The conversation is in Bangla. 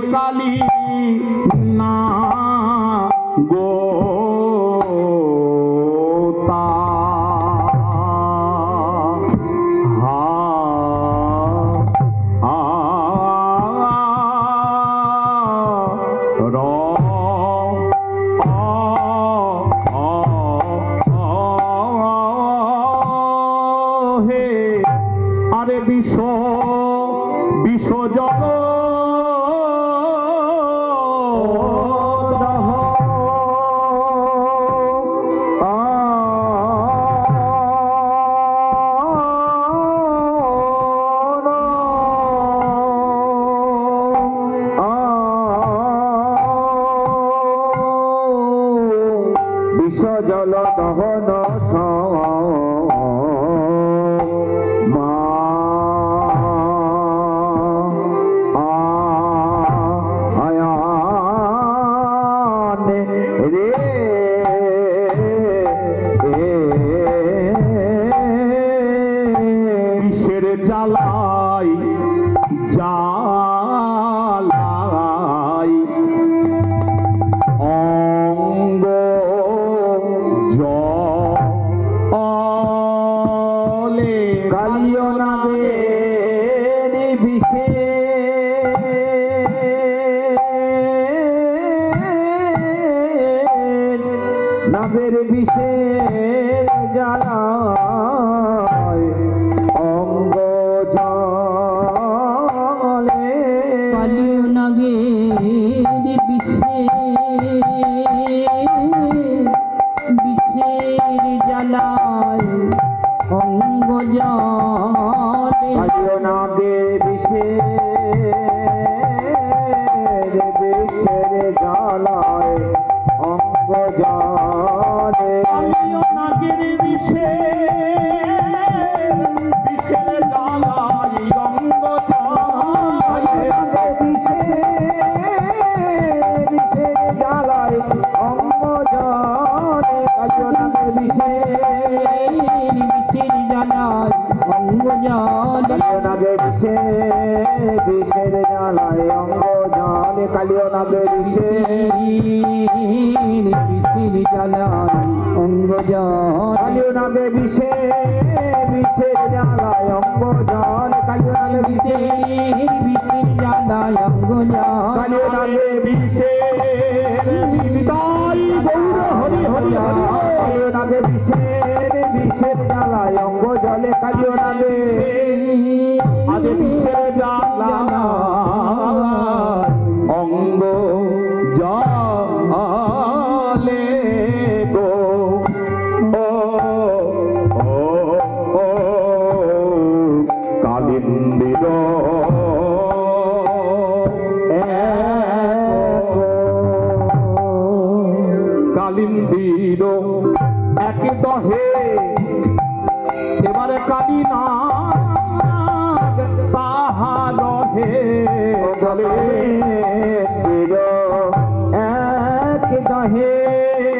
কালী না গো বিষ জল বিষ জল দহন জ্বালাই জ্বালাই অঙ্গ জলে কালিও নাগের বিষে নাগের বিষে জ্বালায় অঙ্গ জলে কালিও নাগের বিষে বিষের জ্বালায় অঙ্গ জলে কালিও নাগের বিষে বিষের জ্বালায় অঙ্গ জলে কালিও নাগের বিষে বিষের জ্বালায় অঙ্গ জলে বিষের জ্বালায় অঙ্গ জলে কালিও নাগের বিষে বিষের জ্বালায় অঙ্গ জলে কালিও নাগের বিষে বিষের জ্বালায় অঙ্গ জলে কালিও নাগের বিষে বিষের জ্বালায় অঙ্গ জলে কালিও নাগের বিষে বিষের জ্বালায় অঙ্গ জলে কালিও নাগের বিষে বিষের জ্বালায় অঙ্গ জলে কালিও নাগের বিষে বিদায় গৌর হরি হরি হরি কালিও নাগের বিষে বিষের জ্বালায় অঙ্গ জলে কালিও নাগের আগে বিষের জ্বালায় অঙ্গ জলে গো কালিন্দির কালিন্দির এক দহে এবারে কালী না তাহার হে এক দহে